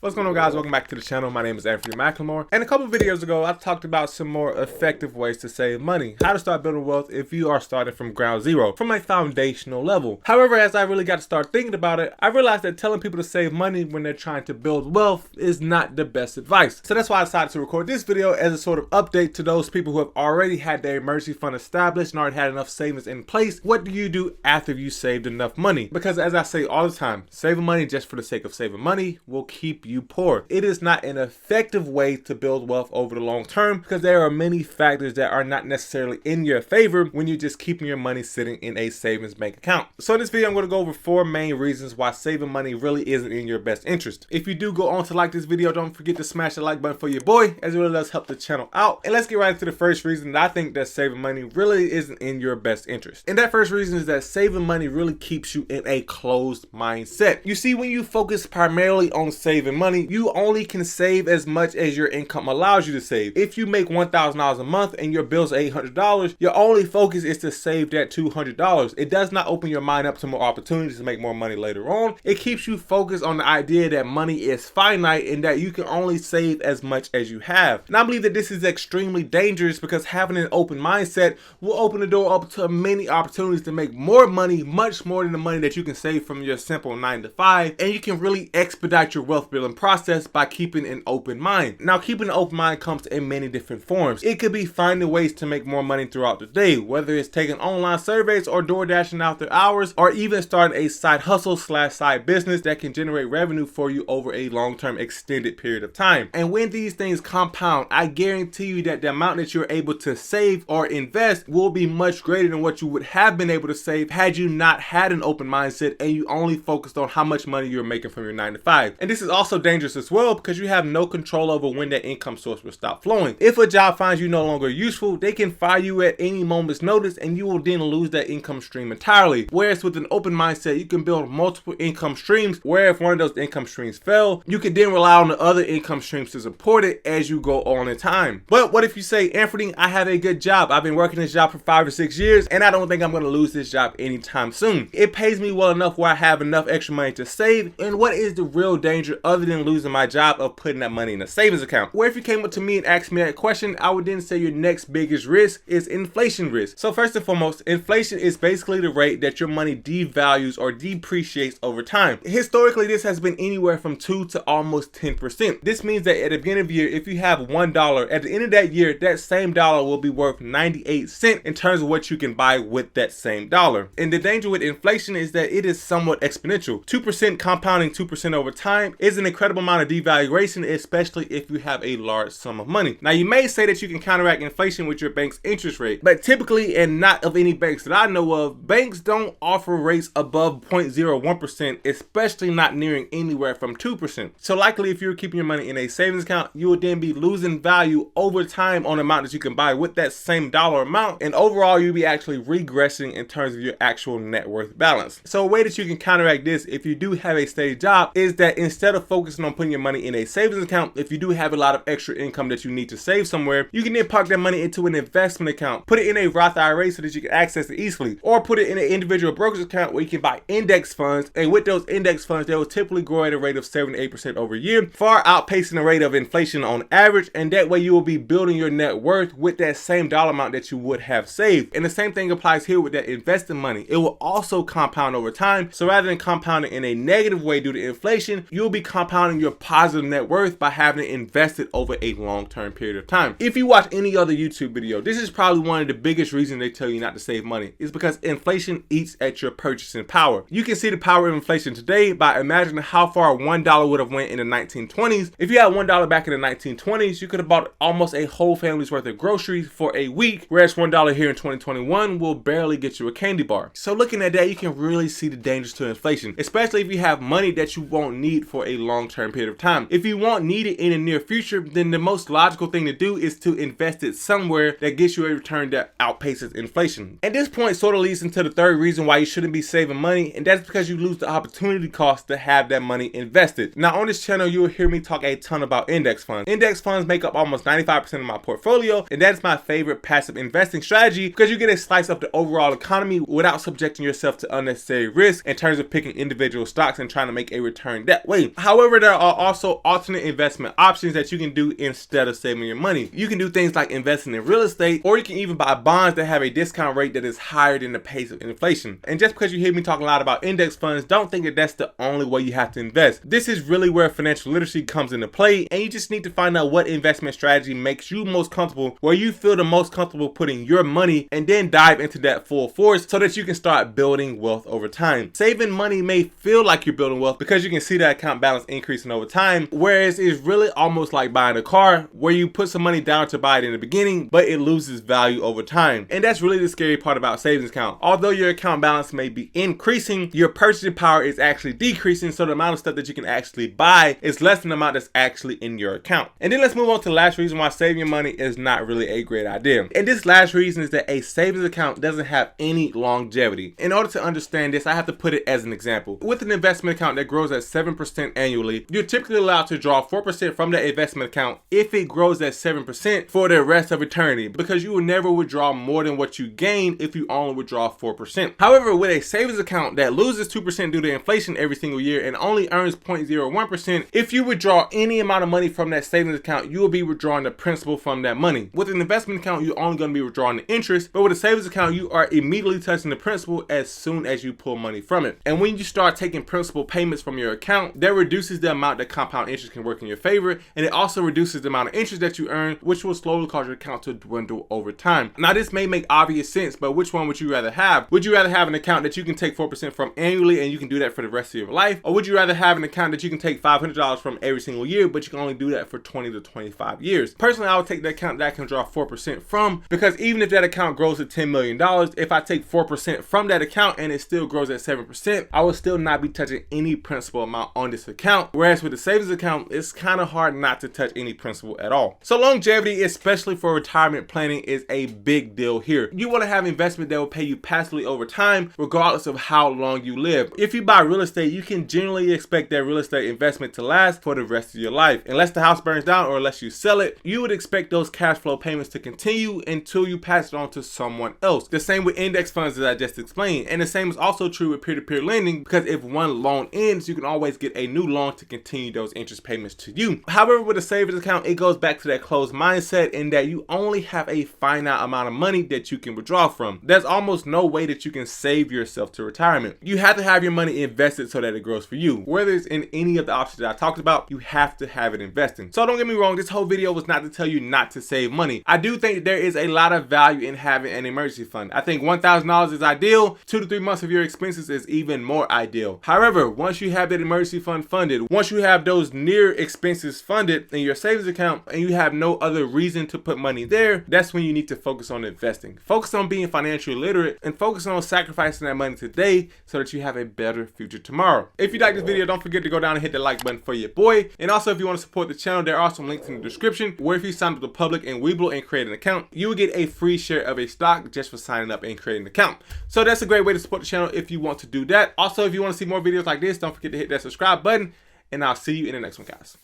What's going on, guys? Welcome back to the channel. My name is Anfernee, and a couple videos ago I talked about some more effective ways to save money, how to start building wealth if you are starting from ground zero, from a foundational level. However, as I really got to start thinking about it, I realized that telling people to save money when they're trying to build wealth is not the best advice. So that's why I decided to record this video as a sort of update to those people who have already had their emergency fund established and already had enough savings in place. What do you do after you saved enough money? Because as I say all the time, saving money just for the sake of saving money will keep you poor. It is not an effective way to build wealth over the long term because there are many factors that are not necessarily in your favor when you're just keeping your money sitting in a savings bank account. So in this video, I'm going to go over 4 main reasons why saving money really isn't in your best interest. If you do go on to like this video, don't forget to smash the like button for your boy, as it really does help the channel out. And let's get right into the first reason that I think that saving money really isn't in your best interest. And that first reason is that saving money really keeps you in a closed mindset. You see, when you focus primarily on saving money, you only can save as much as your income allows you to save. If you make $1,000 a month and your bills are $800, your only focus is to save that $200. It does not open your mind up to more opportunities to make more money later on. It keeps you focused on the idea that money is finite and that you can only save as much as you have. And I believe that this is extremely dangerous because having an open mindset will open the door up to many opportunities to make more money, much more than the money that you can save from your simple 9 to 5, and you can really expedite your wealth building process by keeping an open mind. Now, keeping an open mind comes in many different forms. It could be finding ways to make more money throughout the day, whether it's taking online surveys or door dashing after hours, or even starting a side hustle / side business that can generate revenue for you over a long-term extended period of time. And when these things compound, I guarantee you that the amount that you're able to save or invest will be much greater than what you would have been able to save had you not had an open mindset and you only focused on how much money you're making from your 9 to 5. And this is also dangerous as well because you have no control over when that income source will stop flowing. If a job finds you no longer useful, they can fire you at any moment's notice and you will then lose that income stream entirely. Whereas with an open mindset, you can build multiple income streams where if one of those income streams fail, you can then rely on the other income streams to support it as you go on in time. But what if you say, Anfernee, I have a good job. I've been working this job for 5 or 6 years and I don't think I'm going to lose this job anytime soon. It pays me well enough where I have enough extra money to save. And what is the real danger other than losing my job of putting that money in a savings account? Where if you came up to me and asked me that question, I would then say your next biggest risk is inflation risk. So first and foremost, inflation is basically the rate that your money devalues or depreciates over time. Historically, this has been anywhere from 2 to almost 10%. This means that at the beginning of the year, if you have $1, at the end of that year, that same dollar will be worth 98 cents in terms of what you can buy with that same dollar. And the danger with inflation is that it is somewhat exponential. 2% compounding 2% over time is an incredible amount of devaluation, especially if you have a large sum of money. Now, you may say that you can counteract inflation with your bank's interest rate, but typically, and not of any banks that I know of, banks don't offer rates above 0.01%, especially not nearing anywhere from 2%. So likely, if you're keeping your money in a savings account, you will then be losing value over time on the amount that you can buy with that same dollar amount, and overall, you'll be actually regressing in terms of your actual net worth balance. So a way that you can counteract this if you do have a steady job is that instead of focusing on putting your money in a savings account, if you do have a lot of extra income that you need to save somewhere, you can then park that money into an investment account, put it in a Roth IRA so that you can access it easily, or put it in an individual brokerage account where you can buy index funds, and with those index funds, they will typically grow at a rate of 7 to 8% over a year, far outpacing the rate of inflation on average, and that way you will be building your net worth with that same dollar amount that you would have saved. And the same thing applies here with that invested money. It will also compound over time, so rather than compounding in a negative way due to inflation, you'll be compounding your positive net worth by having it invested over a long-term period of time. If you watch any other YouTube video, this is probably one of the biggest reasons they tell you not to save money, is because inflation eats at your purchasing power. You can see the power of inflation today by imagining how far $1 would have went in the 1920s. If you had $1 back in the 1920s, you could have bought almost a whole family's worth of groceries for a week, whereas $1 here in 2021 will barely get you a candy bar. So looking at that, you can really see the dangers to inflation, especially if you have money that you won't need for a long-term period of time. If you won't need it in the near future, then the most logical thing to do is to invest it somewhere that gets you a return that outpaces inflation. And this point sort of leads into the third reason why you shouldn't be saving money, and that's because you lose the opportunity cost to have that money invested. Now, on this channel, you will hear me talk a ton about index funds. Index funds make up almost 95% of my portfolio, and that's my favorite passive investing strategy because you get a slice of the overall economy without subjecting yourself to unnecessary risk in terms of picking individual stocks and trying to make a return that way. However, However, there are also alternate investment options that you can do instead of saving your money. You can do things like investing in real estate, or you can even buy bonds that have a discount rate that is higher than the pace of inflation. And just because you hear me talking a lot about index funds, don't think that that's the only way you have to invest. This is really where financial literacy comes into play, and you just need to find out what investment strategy makes you most comfortable, where you feel the most comfortable putting your money, and then dive into that full force so that you can start building wealth over time. Saving money may feel like you're building wealth because you can see that account balance increasing over time, whereas it's really almost like buying a car where you put some money down to buy it in the beginning, but it loses value over time. And that's really the scary part about savings account. Although your account balance may be increasing, your purchasing power is actually decreasing, so the amount of stuff that you can actually buy is less than the amount that's actually in your account. And then let's move on to the last reason why saving your money is not really a great idea. And this last reason is that a savings account doesn't have any longevity. In order to understand this, I have to put it as an example. With an investment account that grows at 7% annually, you're typically allowed to draw 4% from that investment account if it grows at 7% for the rest of eternity, because you will never withdraw more than what you gain if you only withdraw 4%. However, with a savings account that loses 2% due to inflation every single year and only earns 0.01%, if you withdraw any amount of money from that savings account, you will be withdrawing the principal from that money. With an investment account, you're only going to be withdrawing the interest, but with a savings account, you are immediately touching the principal as soon as you pull money from it. And when you start taking principal payments from your account, that reduces the amount that compound interest can work in your favor, and it also reduces the amount of interest that you earn, which will slowly cause your account to dwindle over time. Now, this may make obvious sense, but which one would you rather have? Would you rather have an account that you can take 4% from annually and you can do that for the rest of your life? Or would you rather have an account that you can take $500 from every single year, but you can only do that for 20 to 25 years? Personally, I would take the account that I can draw 4% from, because even if that account grows to $10 million, if I take 4% from that account and it still grows at 7%, I will still not be touching any principal amount on this account. Whereas with the savings account, it's kind of hard not to touch any principal at all. So longevity, especially for retirement planning, is a big deal here. You want to have investment that will pay you passively over time, regardless of how long you live. If you buy real estate, you can generally expect that real estate investment to last for the rest of your life. Unless the house burns down or unless you sell it, you would expect those cash flow payments to continue until you pass it on to someone else. The same with index funds, as I just explained. And the same is also true with peer-to-peer lending, because if one loan ends, you can always get a new loan to continue those interest payments to you. However, with a savings account, it goes back to that closed mindset in that you only have a finite amount of money that you can withdraw from. There's almost no way that you can save yourself to retirement. You have to have your money invested so that it grows for you. Whether it's in any of the options that I talked about, you have to have it invested. So don't get me wrong, this whole video was not to tell you not to save money. I do think there is a lot of value in having an emergency fund. I think $1,000 is ideal. 2 to 3 months of your expenses is even more ideal. However, once you have that emergency fund funded, once you have those near expenses funded in your savings account and you have no other reason to put money there, that's when you need to focus on investing. Focus on being financially literate and focus on sacrificing that money today so that you have a better future tomorrow. If you like this video, don't forget to go down and hit the like button for your boy. And also, if you want to support the channel, there are some links in the description where if you sign up to the public and WeBull and create an account, you will get a free share of a stock just for signing up and creating an account. So that's a great way to support the channel if you want to do that. Also, if you want to see more videos like this, don't forget to hit that subscribe button, and I'll see you in the next one, guys.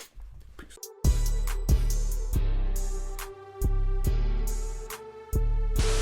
Peace.